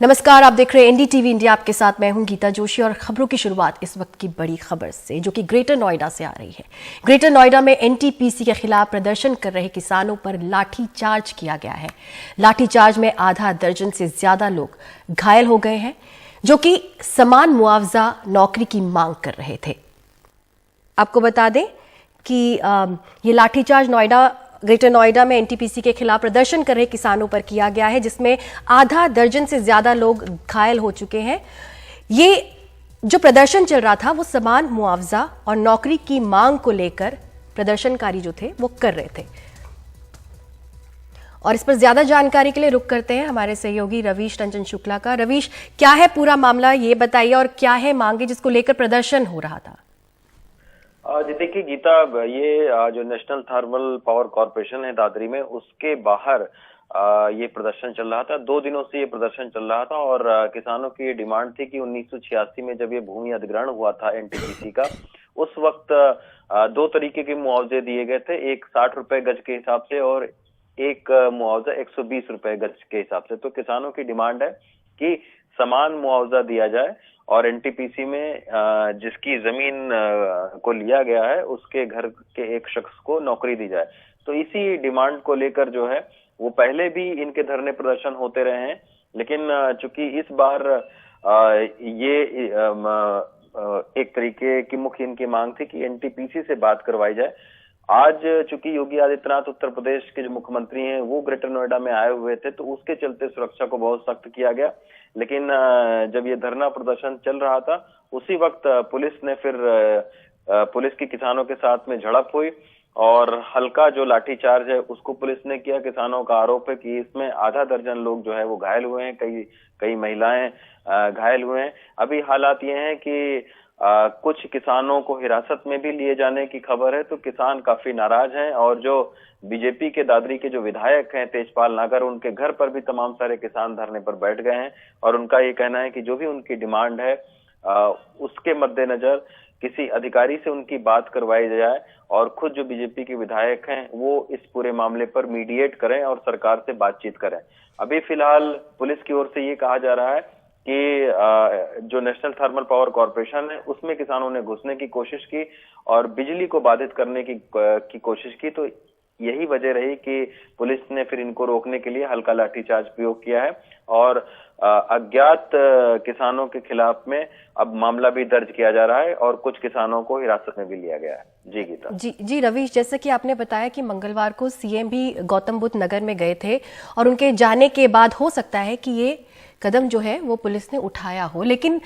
नमस्कार, आप देख रहे हैं एनडीटीवी इंडिया। आपके साथ मैं हूं गीता जोशी और खबरों की शुरुआत इस वक्त की बड़ी खबर से, जो कि ग्रेटर नोएडा से आ रही है। ग्रेटर नोएडा में एनटीपीसी के खिलाफ प्रदर्शन कर रहे किसानों पर लाठीचार्ज किया गया है। लाठीचार्ज में आधा दर्जन से ज्यादा लोग घायल हो गए हैं, जो कि समान मुआवजा नौकरी की मांग कर रहे थे। आपको बता दें कि ये लाठीचार्ज ग्रेटर नोएडा में एनटीपीसी के खिलाफ प्रदर्शन कर रहे किसानों पर किया गया है, जिसमें आधा दर्जन से ज्यादा लोग घायल हो चुके हैं। ये जो प्रदर्शन चल रहा था वो समान मुआवजा और नौकरी की मांग को लेकर प्रदर्शनकारी जो थे वो कर रहे थे। और इस पर ज्यादा जानकारी के लिए रुख करते हैं हमारे सहयोगी रवीश रंजन शुक्ला का। रवीश, क्या है पूरा मामला, ये बताइए, और क्या है मांगे जिसको लेकर प्रदर्शन हो रहा था? जी देखिए गीता, ये जो नेशनल थर्मल पावर कॉर्पोरेशन है दादरी में, उसके बाहर ये प्रदर्शन चल रहा था। 2 दिनों से ये प्रदर्शन चल रहा था और किसानों की ये डिमांड थी कि 1986 में जब ये भूमि अधिग्रहण हुआ था एनटीपीसी का, उस वक्त 2 तरीके के मुआवजे दिए गए थे। एक 60 रुपए गज के हिसाब से और एक मुआवजा 120 रुपए गज के हिसाब से। तो किसानों की डिमांड है कि समान मुआवजा दिया जाए और एनटीपीसी में जिसकी जमीन को लिया गया है उसके घर के एक शख्स को नौकरी दी जाए। तो इसी डिमांड को लेकर जो है वो पहले भी इनके धरने प्रदर्शन होते रहे हैं, लेकिन चूंकि इस बार ये एक तरीके की मुख्य इनकी मांग थी कि एनटीपीसी से बात करवाई जाए। आज चूंकि योगी आदित्यनाथ उत्तर प्रदेश के जो मुख्यमंत्री हैं वो ग्रेटर नोएडा में आए हुए थे, तो उसके चलते सुरक्षा को बहुत सख्त किया गया। लेकिन जब ये धरना प्रदर्शन चल रहा था उसी वक्त पुलिस की किसानों के साथ में झड़प हुई और हल्का जो लाठीचार्ज है उसको पुलिस ने किया। किसानों का आरोप है कि इसमें आधा दर्जन लोग जो है वो घायल हुए हैं, कई महिलाएं घायल हुए हैं। अभी हालात ये हैं कि कुछ किसानों को हिरासत में भी लिए जाने की खबर है, तो किसान काफी नाराज हैं। और जो बीजेपी के दादरी के जो विधायक हैं तेजपाल नागर, उनके घर पर भी तमाम सारे किसान धरने पर बैठ गए हैं और उनका ये कहना है कि जो भी उनकी डिमांड है उसके मद्देनजर किसी अधिकारी से उनकी बात करवाई जाए और खुद जो बीजेपी के विधायक हैं वो इस पूरे मामले पर मीडिएट करें और सरकार से बातचीत करें। अभी फिलहाल पुलिस की ओर से ये कहा जा रहा है कि जो नेशनल थर्मल पावर कॉर्पोरेशन है उसमें किसानों ने घुसने की कोशिश की और बिजली को बाधित करने की कोशिश की। तो यही वजह रही कि पुलिस ने फिर इनको रोकने के लिए हल्का लाठीचार्ज प्रयोग किया है और अज्ञात किसानों के खिलाफ में अब मामला भी दर्ज किया जा रहा है और कुछ किसानों को हिरासत में भी लिया गया है। जी गीता। जी रवीश, जैसे कि आपने बताया कि मंगलवार को सीएम भी गौतम बुद्ध नगर में गए थे और उनके जाने के बाद हो सकता है कि ये कदम जो है वो पुलिस ने उठाया हो, लेकिन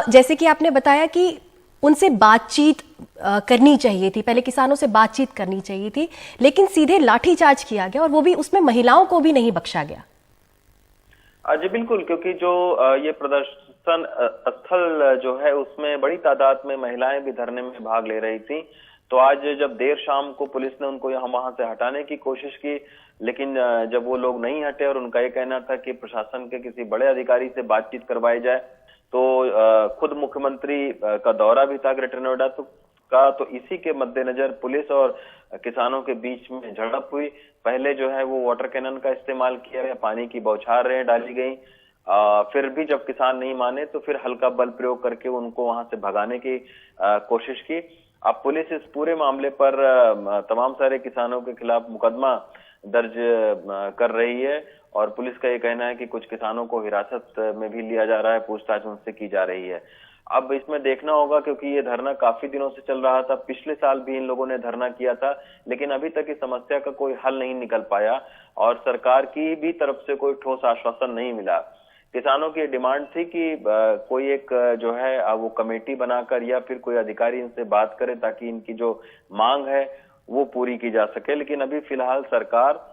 जैसे कि आपने बताया कि उनसे बातचीत करनी चाहिए थी, पहले किसानों से बातचीत करनी चाहिए थी, लेकिन सीधे लाठीचार्ज किया गया और वो भी उसमें महिलाओं को भी नहीं बख्शा गया। जी बिल्कुल, क्योंकि जो ये प्रदर्शन स्थल जो है उसमें बड़ी तादाद में महिलाएं भी धरने में भाग ले रही थी। तो आज जब देर शाम को पुलिस ने उनको वहां से हटाने की कोशिश की, लेकिन जब वो लोग नहीं हटे और उनका ये कहना था कि प्रशासन के किसी बड़े अधिकारी से बातचीत करवाई जाए, तो खुद मुख्यमंत्री का दौरा भी था ग्रेटर नोएडा तो इसी के मद्देनजर पुलिस और किसानों के बीच में झड़प हुई। पहले जो है वो वाटर कैनन का इस्तेमाल किया गया, पानी की बौछारें डाली गई। फिर भी जब किसान नहीं माने तो फिर हल्का बल प्रयोग करके उनको वहां से भगाने की कोशिश की। अब पुलिस इस पूरे मामले पर तमाम सारे किसानों के खिलाफ मुकदमा दर्ज कर रही है और पुलिस का ये कहना है कि कुछ किसानों को हिरासत में भी लिया जा रहा है, पूछताछ उनसे की जा रही है। अब इसमें देखना होगा, क्योंकि ये धरना काफी दिनों से चल रहा था। पिछले साल भी इन लोगों ने धरना किया था, लेकिन अभी तक इस समस्या का कोई हल नहीं निकल पाया और सरकार की भी तरफ से कोई ठोस आश्वासन नहीं मिला। किसानों की डिमांड थी कि कोई एक जो है वो कमेटी बनाकर या फिर कोई अधिकारी इनसे बात करे ताकि इनकी जो मांग है वो पूरी की जा सके। लेकिन अभी फिलहाल सरकार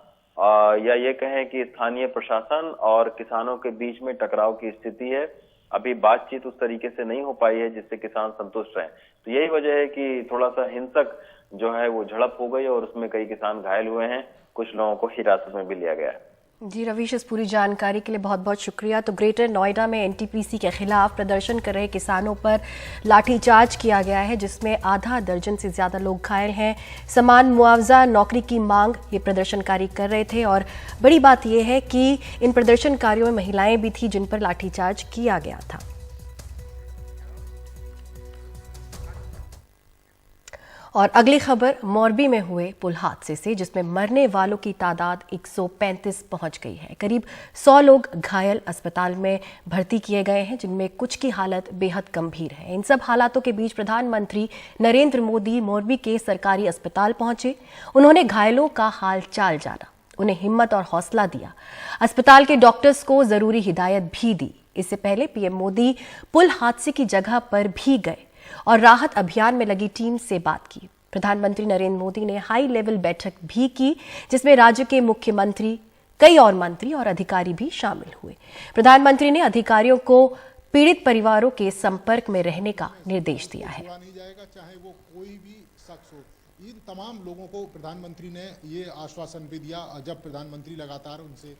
या ये कहें कि स्थानीय प्रशासन और किसानों के बीच में टकराव की स्थिति है। अभी बातचीत उस तरीके से नहीं हो पाई है जिससे किसान संतुष्ट रहे। तो यही वजह है कि थोड़ा सा हिंसक जो है वो झड़प हो गई और उसमें कई किसान घायल हुए हैं, कुछ लोगों को हिरासत में भी लिया गया है। जी रवीश, इस पूरी जानकारी के लिए बहुत बहुत शुक्रिया। तो ग्रेटर नोएडा में एनटीपीसी के खिलाफ प्रदर्शन कर रहे किसानों पर लाठीचार्ज किया गया है, जिसमें आधा दर्जन से ज्यादा लोग घायल हैं। समान मुआवजा, नौकरी की मांग ये प्रदर्शनकारी कर रहे थे और बड़ी बात यह है कि इन प्रदर्शनकारियों में महिलाएं भी थी जिन पर लाठीचार्ज किया गया था। और अगली खबर मोरबी में हुए पुल हादसे से, जिसमें मरने वालों की तादाद 135 पहुंच गई है। करीब 100 लोग घायल अस्पताल में भर्ती किए गए हैं, जिनमें कुछ की हालत बेहद गंभीर है। इन सब हालातों के बीच प्रधानमंत्री नरेंद्र मोदी मोरबी के सरकारी अस्पताल पहुंचे। उन्होंने घायलों का हाल चाल जाना, उन्हें हिम्मत और हौसला दिया। अस्पताल के डॉक्टर्स को जरूरी हिदायत भी दी। इससे पहले पीएम मोदी पुल हादसे की जगह पर भी गए और राहत अभियान में लगी टीम से बात की। प्रधानमंत्री नरेंद्र मोदी ने हाई लेवल बैठक भी की, जिसमें राज्य के मुख्यमंत्री, कई और मंत्री और अधिकारी भी शामिल हुए। प्रधानमंत्री ने अधिकारियों को पीड़ित परिवारों के संपर्क में रहने का निर्देश दिया है। नहीं जाएगा, चाहे वो कोई भी शख्स हो। इन तमाम लोगों को प्रधानमंत्री ने ये आश्वासन भी दिया जब प्रधानमंत्री लगातार उनसे।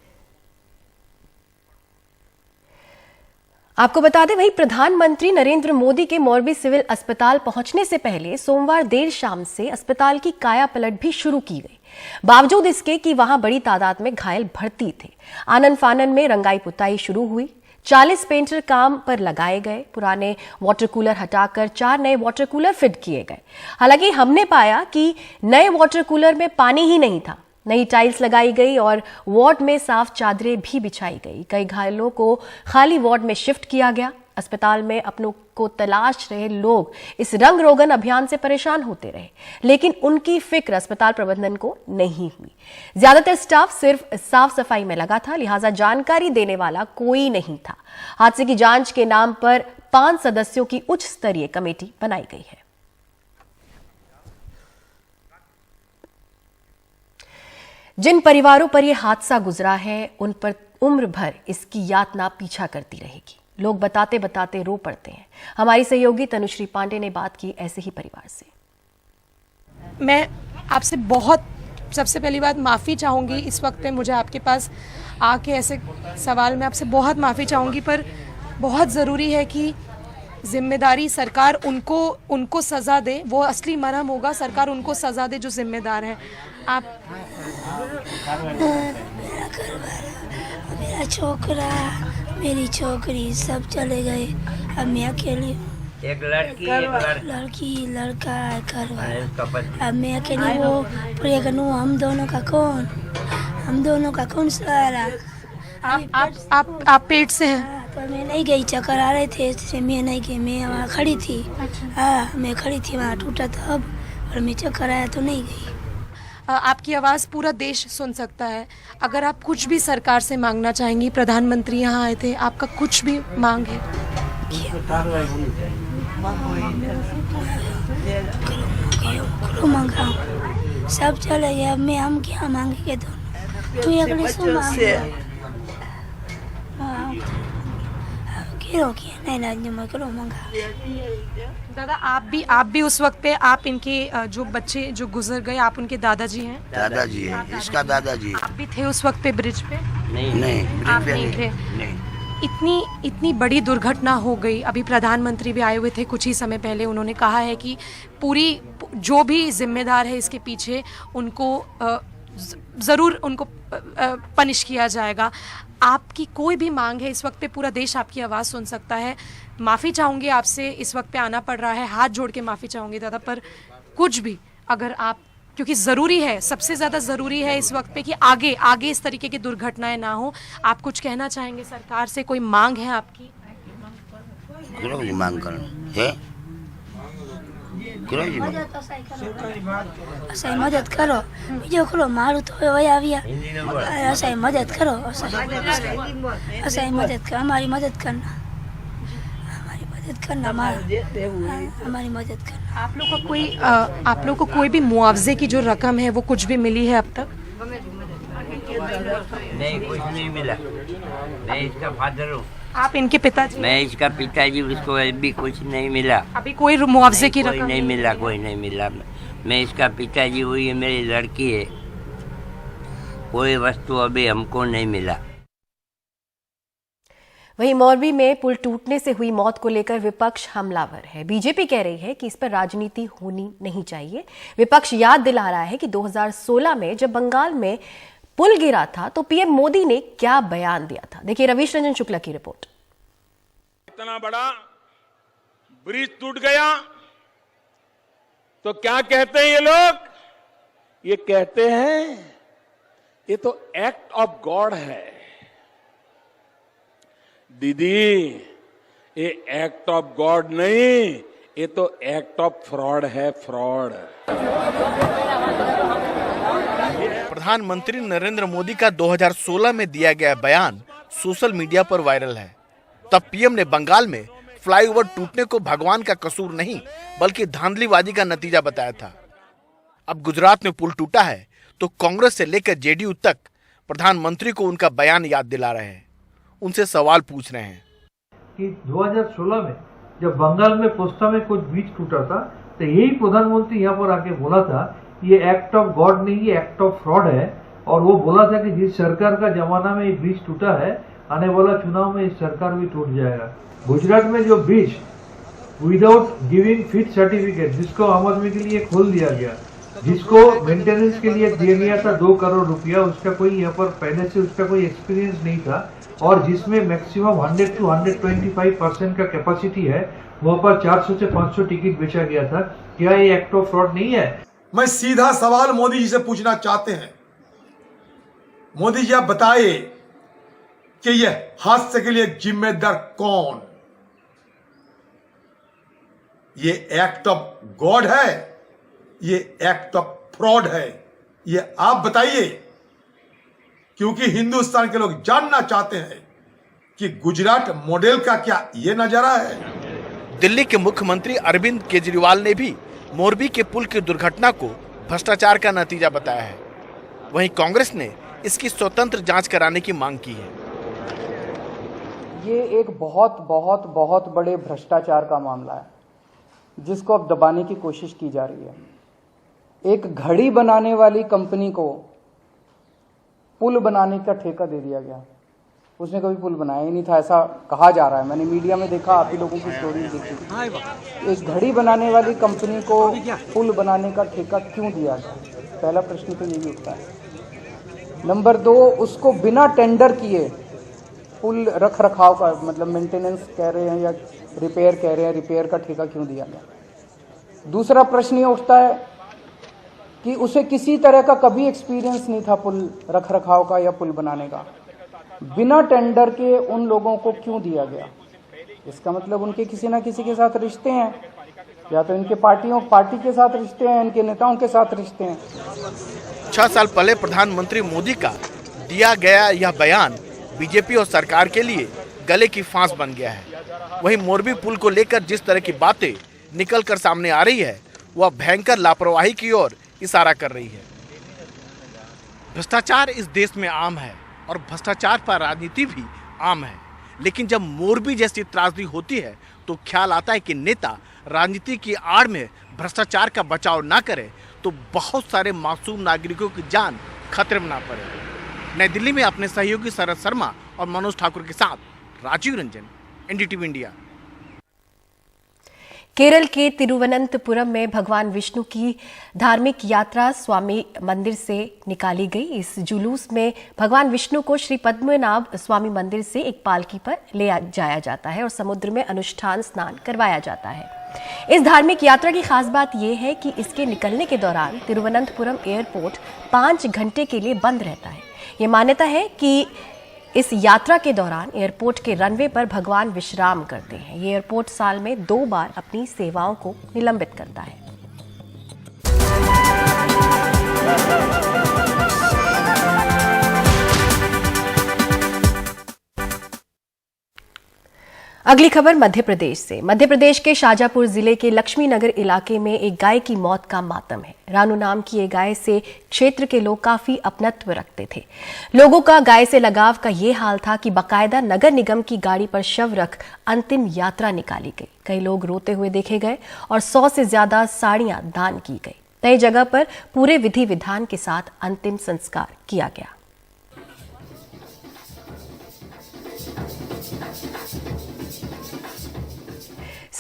आपको बता दें, वहीं प्रधानमंत्री नरेंद्र मोदी के मोरबी सिविल अस्पताल पहुंचने से पहले सोमवार देर शाम से अस्पताल की काया पलट भी शुरू की गई, बावजूद इसके कि वहां बड़ी तादाद में घायल भर्ती थे। आनन फानन में रंगाई पुताई शुरू हुई। 40 पेंटर काम पर लगाए गए। पुराने वाटर कूलर हटाकर 4 नए वाटर कूलर फिट किए गए। हालांकि हमने पाया कि नए वाटर कूलर में पानी ही नहीं था। नई टाइल्स लगाई गई और वार्ड में साफ चादरें भी बिछाई गई। कई घायलों को खाली वार्ड में शिफ्ट किया गया। अस्पताल में अपनों को तलाश रहे लोग इस रंग रोगन अभियान से परेशान होते रहे, लेकिन उनकी फिक्र अस्पताल प्रबंधन को नहीं हुई। ज्यादातर स्टाफ सिर्फ साफ सफाई में लगा था, लिहाजा जानकारी देने वाला कोई नहीं था। हादसे की जांच के नाम पर 5 सदस्यों की उच्च स्तरीय कमेटी बनाई गई है। जिन परिवारों पर यह हादसा गुजरा है, उन पर उम्र भर इसकी यातना पीछा करती रहेगी। लोग बताते बताते रो पड़ते हैं। हमारी सहयोगी तनुश्री पांडे ने बात की ऐसे ही परिवार से। मैं आपसे बहुत सबसे पहली बात माफ़ी चाहूँगी। इस वक्त पे मुझे आपके पास आके ऐसे सवाल में आपसे बहुत माफ़ी चाहूँगी, पर बहुत ज़रूरी है कि जिम्मेदारी सरकार उनको सज़ा दे। वो असली मरहम होगा, सरकार उनको सज़ा दे जो जिम्मेदार है। आप मेरा छोकरा, मेरी छोकरी सब चले गए। अब मैं अकेली, एक लड़की लड़का घर वाला। अब मैं अकेली वो प्रे करूँ। हम दोनों का कौन सहारा। आप पेट से हैं? पर मैं नहीं गई, चक्कर आ रहे थे इसलिए मैं नहीं गई। मैं वहाँ खड़ी थी। हाँ, मैं खड़ी थी, वहाँ टूटा था अब, और मैं चक्कर आया तो नहीं गई। आपकी आवाज़ पूरा देश सुन सकता है। अगर आप कुछ भी सरकार से मांगना चाहेंगी, प्रधानमंत्री यहाँ आए थे, आपका कुछ भी मांग है? मांगा सब चले गए, अब मैं हम क्या मांगेंगे दोनों। तू अगले सो मांगे दादा, आप भी उस वक्त पे आप इनके जो बच्चे जो गुजर गए, आप उनके दादाजी हैं? दादाजी है, इसका दादाजी। आप भी थे उस वक्त पे ब्रिज पे? नहीं, आप नहीं थे। इतनी बड़ी दुर्घटना हो गई। अभी प्रधानमंत्री भी आए हुए थे कुछ ही समय पहले। उन्होंने कहा है कि पूरी जो भी जिम्मेदार है इसके पीछे, उनको ज़रूर उनको पनिश किया जाएगा। आपकी कोई भी मांग है, इस वक्त पे पूरा देश आपकी आवाज़ सुन सकता है। माफ़ी चाहूँगी आपसे, इस वक्त पे आना पड़ रहा है, हाथ जोड़ के माफ़ी चाहूँगी दादा, पर कुछ भी अगर आप, क्योंकि ज़रूरी है, सबसे ज़्यादा ज़रूरी है इस वक्त पे कि आगे इस तरीके की दुर्घटनाएं ना हो। आप कुछ कहना चाहेंगे सरकार से? कोई मांग है आपकी? मांग कर है असाई मदद करो, बीजो करो, मारू तो आविया। असाई मदद करो, असाई मदद कर, हमारी मदद करना, हमारी मदद करना। आप लोग को कोई भी मुआवजे की जो रकम है वो कुछ भी मिली है अब तक? नहीं, कुछ नहीं मिला। मैं इसका फादर हूँ। आप इनके पिताजी? मैं इसका पिताजी, उसको अभी कुछ नहीं मिला। अभी कोई मुआवजे की रकम नहीं मिला, कोई नहीं मिला। मैं इसका पिताजी हुई है, मेरी लड़की है, कोई वस्तु अभी हमको नहीं मिला। वहीं मोरबी में पुल टूटने से हुई मौत को लेकर विपक्ष हमलावर है। बीजेपी कह रही है कि इस पर राजनीति होनी नहीं चाहिए। विपक्ष याद दिला रहा है कि 2016 में जब बंगाल में पुल गिरा था तो पीएम मोदी ने क्या बयान दिया था। देखिए रवीश रंजन शुक्ला की रिपोर्ट। इतना बड़ा ब्रिज टूट गया तो क्या कहते हैं ये लोग? ये कहते हैं ये तो एक्ट ऑफ गॉड है। दीदी, ये एक्ट ऑफ गॉड नहीं, ये तो एक्ट ऑफ फ्रॉड है, फ्रॉड। प्रधानमंत्री नरेंद्र मोदी का 2016 में दिया गया बयान सोशल मीडिया पर वायरल है। तब पीएम ने बंगाल में फ्लाईओवर टूटने को भगवान का कसूर नहीं बल्कि धांधलीबाजी का नतीजा बताया था। अब गुजरात में पुल टूटा है तो कांग्रेस से लेकर जेडीयू तक प्रधानमंत्री को उनका बयान याद दिला रहे हैं, उनसे सवाल पूछ रहे हैं कि 2016 में जब बंगाल में पोस्ता में कुछ ब्रिज टूटा था तो यही प्रधानमंत्री यहाँ पर आके बोला था ये एक्ट ऑफ गॉड नहीं, ये एक्ट ऑफ फ्रॉड है। और वो बोला था कि जिस सरकार का जमाना में ये ब्रिज टूटा है आने वाला चुनाव में इस सरकार भी टूट जाएगा। गुजरात में जो bridge without giving fit certificate जिसको आम आदमी के लिए खोल दिया गया, जिसको मेंटेनेंस के लिए दिया गया था 2 करोड़ रुपया, उसका कोई यहाँ पर पहले से उसका कोई एक्सपीरियंस नहीं था और जिसमें मैक्सिमम 100 to 125% का कैपेसिटी है, वहाँ पर 400 से 500 टिकट बेचा गया था। क्या ये एक्ट ऑफ फ्रॉड नहीं है? मैं सीधा सवाल मोदी जी से पूछना चाहते हैं। मोदी जी आप बताइए कि यह हादसे के लिए जिम्मेदार कौन? ये एक्ट ऑफ गॉड है, ये एक्ट ऑफ फ्रॉड है, ये आप बताइए, क्योंकि हिंदुस्तान के लोग जानना चाहते हैं कि गुजरात मॉडल का क्या ये नजारा है। दिल्ली के मुख्यमंत्री अरविंद केजरीवाल ने भी मोरबी के पुल की दुर्घटना को भ्रष्टाचार का नतीजा बताया है। वहीं कांग्रेस ने इसकी स्वतंत्र जांच कराने की मांग की है। ये एक बहुत बहुत बहुत बड़े भ्रष्टाचार का मामला है जिसको अब दबाने की कोशिश की जा रही है। एक घड़ी बनाने वाली कंपनी को पुल बनाने का ठेका दे दिया गया। उसने कभी पुल बनाया ही नहीं था, ऐसा कहा जा रहा है। मैंने मीडिया में देखा, आप ही लोगों की स्टोरी देखी। एक घड़ी बनाने वाली कंपनी को पुल बनाने का ठेका क्यों दिया गया? पहला प्रश्न तो यही उठता है। नंबर 2, उसको बिना टेंडर किए पुल रख रखाव का, मतलब मेंटेनेंस कह रहे हैं या रिपेयर कह रहे हैं, रिपेयर का ठेका क्यों दिया गया? दूसरा प्रश्न ये उठता है कि उसे किसी तरह का कभी एक्सपीरियंस नहीं था पुल रख रखाव का या पुल बनाने का। बिना टेंडर के उन लोगों को क्यों दिया गया? इसका मतलब उनके किसी ना किसी के साथ रिश्ते हैं, या तो इनके पार्टी के साथ रिश्ते हैं, इनके नेताओं के साथ रिश्ते हैं। 6 साल पहले प्रधानमंत्री मोदी का दिया गया यह बयान बीजेपी और सरकार के लिए गले की फांस बन गया है। वहीं मोरबी पुल को लेकर जिस तरह की बातें निकलकर सामने आ रही है वह भयंकर लापरवाही की ओर इशारा कर रही है। भ्रष्टाचार इस देश में आम है और भ्रष्टाचार पर राजनीति भी आम है, लेकिन जब मोरबी जैसी त्रासदी होती है तो ख्याल आता है कि नेता राजनीति की आड़ में भ्रष्टाचार का बचाव ना करे तो बहुत सारे मासूम नागरिकों की जान खतरे में ना पड़े। नई दिल्ली में अपने सहयोगी शरद शर्मा और मनोज ठाकुर के साथ राजीव रंजन, एनडीटीवी इंडिया। केरल के तिरुवनंतपुरम में भगवान विष्णु की धार्मिक यात्रा स्वामी मंदिर से निकाली गई। इस जुलूस में भगवान विष्णु को श्री पद्मनाभ स्वामी मंदिर से एक पालकी पर ले जाया जाता है और समुद्र में अनुष्ठान स्नान करवाया जाता है। इस धार्मिक यात्रा की खास बात यह है कि इसके निकलने के दौरान तिरुवनंतपुरम एयरपोर्ट 5 घंटे के लिए बंद रहता है। ये मान्यता है कि इस यात्रा के दौरान एयरपोर्ट के रनवे पर भगवान विश्राम करते हैं। ये एयरपोर्ट साल में 2 बार अपनी सेवाओं को निलंबित करता है। अगली खबर मध्य प्रदेश से। मध्य प्रदेश के शाजापुर जिले के लक्ष्मी नगर इलाके में एक गाय की मौत का मातम है। रानू नाम की एक गाय से क्षेत्र के लोग काफी अपनत्व रखते थे। लोगों का गाय से लगाव का ये हाल था कि बकायदा नगर निगम की गाड़ी पर शव रख अंतिम यात्रा निकाली गई। कई लोग रोते हुए देखे गए और 100 से ज्यादा साड़ियां दान की गई। तय जगह पर पूरे विधि विधान के साथ अंतिम संस्कार किया गया।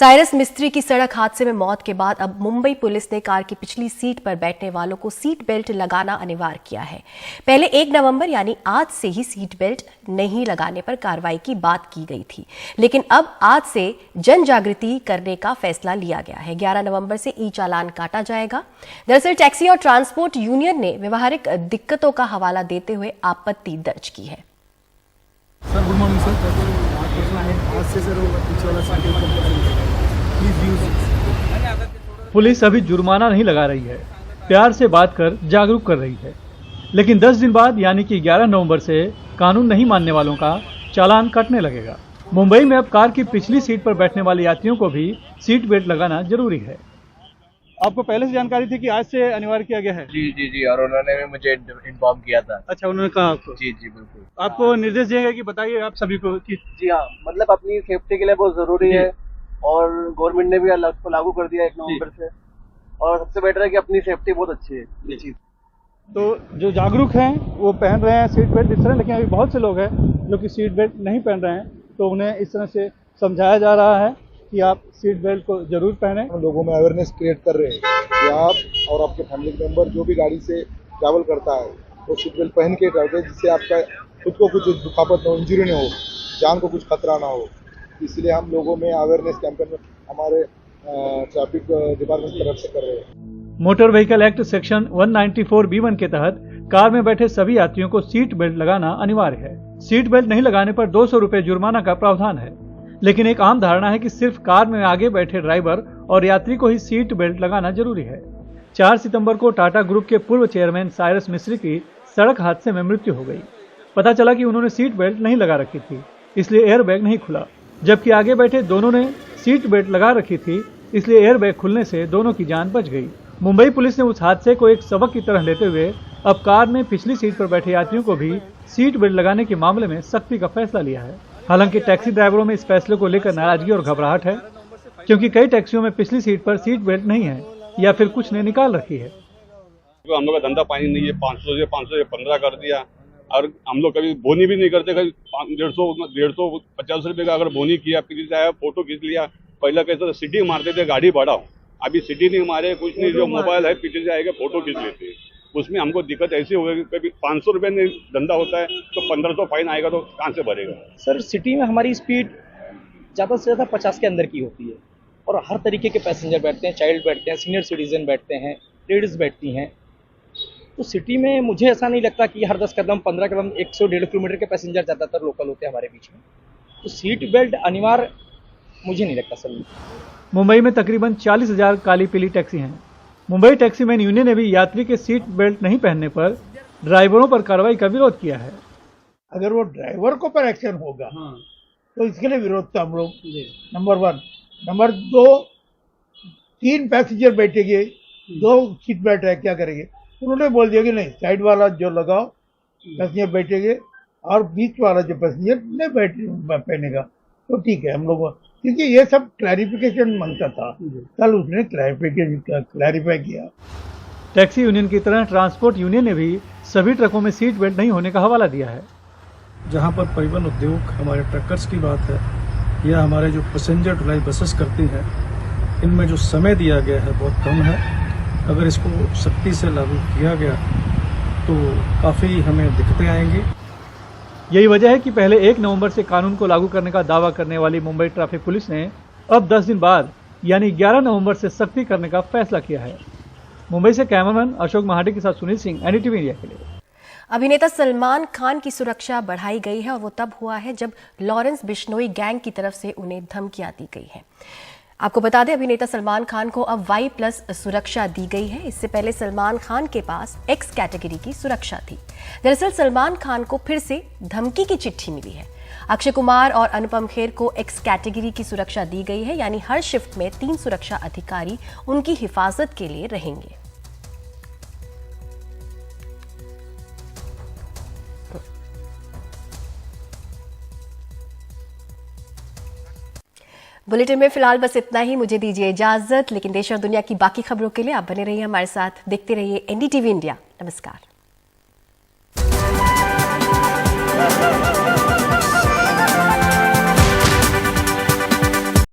साइरस मिस्त्री की सड़क हादसे में मौत के बाद अब मुंबई पुलिस ने कार की पिछली सीट पर बैठने वालों को सीट बेल्ट लगाना अनिवार्य किया है। पहले 1 नवंबर यानी आज से ही सीट बेल्ट नहीं लगाने पर कार्रवाई की बात की गई थी, लेकिन अब आज से जन जागृति करने का फैसला लिया गया है। 11 नवंबर से ई चालान काटा जाएगा। दरअसल टैक्सी और ट्रांसपोर्ट यूनियन ने व्यवहारिक दिक्कतों का हवाला देते हुए आपत्ति दर्ज की है। सर गुड मॉर्निंग सर, आज से सर पीछे वाला साइकिल पुलिस अभी जुर्माना नहीं लगा रही है, प्यार से बात कर जागरूक कर रही है, लेकिन 10 दिन बाद यानी कि 11 नवंबर से कानून नहीं मानने वालों का चालान कटने लगेगा। मुंबई में अब कार की पिछली सीट पर बैठने वाले यात्रियों को भी सीट बेल्ट लगाना जरूरी है। आपको पहले से जानकारी थी कि आज से अनिवार्य किया गया है? जी, और उन्होंने भी मुझे इन्फॉर्म किया था। अच्छा, उन्होंने कहा आपको? जी बिल्कुल। आपको निर्देश दिया गया कि बताइए आप सभी को कि जी हाँ, मतलब अपनी सेफ्टी के लिए बहुत जरूरी है और गवर्नमेंट ने भी अलग लागू कर दिया 1 नवंबर से, और सबसे बेटर है कि अपनी सेफ्टी बहुत अच्छी है ये चीज। तो जो जागरूक हैं वो पहन रहे हैं सीट बेल्ट इस तरह, लेकिन अभी बहुत से लोग हैं जो कि सीट बेल्ट नहीं पहन रहे हैं, तो उन्हें इस तरह से समझाया जा रहा है कि आप सीट बेल्ट को जरूर पहने। लोगों में अवेयरनेस क्रिएट कर रहे हैं कि आप और आपके फैमिली मेंबर जो भी गाड़ी से ट्रैवल करता है वो सीट बेल्ट पहन के ट्रैवल करे, जिससे आपका खुद को कुछ दुखापत न हो, इंजरी न हो, जान को कुछ खतरा ना हो। इसलिए हम लोगों में अवेयरनेस कैंपेन में हमारे ट्रैफिक डिपार्टमेंट की तरफ से कर रहे हैं। Motor vehicle act section 194B1 के तहत कार में बैठे सभी यात्रियों को सीट बेल्ट लगाना अनिवार्य है। सीट बेल्ट नहीं लगाने पर 200 रुपए जुर्माना का प्रावधान है, लेकिन एक आम धारणा है कि सिर्फ कार में आगे बैठे ड्राइवर और यात्री को ही सीट बेल्ट लगाना जरूरी है। 4 सितंबर को टाटा ग्रुप के पूर्व चेयरमैन साइरस मिस्त्री की सड़क हादसे में मृत्यु हो गई। पता चला कि उन्होंने सीट बेल्ट नहीं लगा रखी थी, इसलिए एयरबैग नहीं खुला, जबकि आगे बैठे दोनों ने सीट बेल्ट लगा रखी थी, इसलिए एयरबैग खुलने से दोनों की जान बच गई। मुंबई पुलिस ने उस हादसे को एक सबक की तरह लेते हुए अब कार में पिछली सीट पर बैठे यात्रियों को भी सीट बेल्ट लगाने के मामले में सख्ती का फैसला लिया है। हालांकि टैक्सी ड्राइवरों में इस फैसले को लेकर नाराजगी और घबराहट है, क्योंकि कई टैक्सियों में पिछली सीट पर सीट बेल्ट नहीं है या फिर कुछ ने निकाल रखी है। तो हम लोग का धंधा पानी नहीं है, 500 से 15 कर दिया, और हम लोग कभी बोनी भी नहीं करते। कभी 150 रुपए का अगर बोनी किया, फोटो खींच लिया। पहले कैसे सिटी मारते थे गाड़ी बढ़ाओ, अभी सिटी नहीं मारे, कुछ नहीं, जो मोबाइल है पीछे से आएगा फोटो खींच लेते हैं। उसमें हमको दिक्कत ऐसी होगी, कभी 500 रुपए में धंधा होता है तो 1500 फाइन आएगा, तो कहाँ से भरेगा? सर सिटी में हमारी स्पीड ज़्यादा से ज़्यादा 50 के अंदर की होती है, और हर तरीके के पैसेंजर बैठते हैं, चाइल्ड बैठते हैं, सीनियर सिटीजन बैठते हैं, लेडीज बैठती हैं। तो सिटी में मुझे ऐसा नहीं लगता कि हर 10 कदम 15 कदम 100-150 किलोमीटर के पैसेंजर ज़्यादातर लोकल होते हैं हमारे बीच में, तो सीट बेल्ट अनिवार्य मुझे नहीं लगता सर। मुंबई में तकरीबन 40,000 काली पीली टैक्सी हैं। मुंबई टैक्सी मैन यूनियन ने भी यात्री के सीट बेल्ट नहीं पहनने पर ड्राइवरों पर कार्रवाई का विरोध किया है। अगर वो ड्राइवर को पर एक्शन होगा तो इसके लिए विरोध था हम लोग, नंबर 1। नंबर 2, 3 पैसेंजर बैठेंगे, 2 सीट बेल्ट है, क्या करेंगे? उन्होंने बोल दिया कि नहीं, साइड वाला जो लगाओ पैसेंजर बैठेंगे और बीच वाला जो पैसेंजर नहीं पहनेगा, तो ठीक है। हम लोग क्योंकि ये सब क्लैरिफिकेशन मांगता था, कल उसने क्लैरिफाई किया। टैक्सी यूनियन की तरह ट्रांसपोर्ट यूनियन ने भी सभी ट्रकों में सीट बेल्ट नहीं होने का हवाला दिया है। जहाँ पर परिवहन उद्योग, हमारे ट्रकर्स की बात है, या हमारे जो पैसेंजर ढुलाई बसेस करती हैं, इनमें जो समय दिया गया है बहुत कम है। अगर इसको सख्ती से लागू किया गया तो काफ़ी हमें दिक्कतें आएंगी। यही वजह है कि पहले 1 नवंबर से कानून को लागू करने का दावा करने वाली मुंबई ट्रैफिक पुलिस ने अब 10 दिन बाद यानी 11 नवंबर से सख्ती करने का फैसला किया है। मुंबई से कैमरामैन अशोक महाडी के साथ सुनील सिंह, एनडीटीवी इंडिया के लिए। अभिनेता सलमान खान की सुरक्षा बढ़ाई गई है और वो तब हुआ है जब लॉरेंस बिश्नोई गैंग की तरफ से उन्हें धमकियां दी गई हैं। आपको बता दें, अभिनेता सलमान खान को अब Y+ सुरक्षा दी गई है। इससे पहले सलमान खान के पास X कैटेगरी की सुरक्षा थी। दरअसल सलमान खान को फिर से धमकी की चिट्ठी मिली है। अक्षय कुमार और अनुपम खेर को X कैटेगरी की सुरक्षा दी गई है, यानी हर शिफ्ट में 3 सुरक्षा अधिकारी उनकी हिफाजत के लिए रहेंगे। बुलेटिन में फिलहाल बस इतना ही। मुझे दीजिए इजाजत, लेकिन देश और दुनिया की बाकी खबरों के लिए आप बने रहिए हमारे साथ, देखते रहिए NDTV इंडिया। नमस्कार।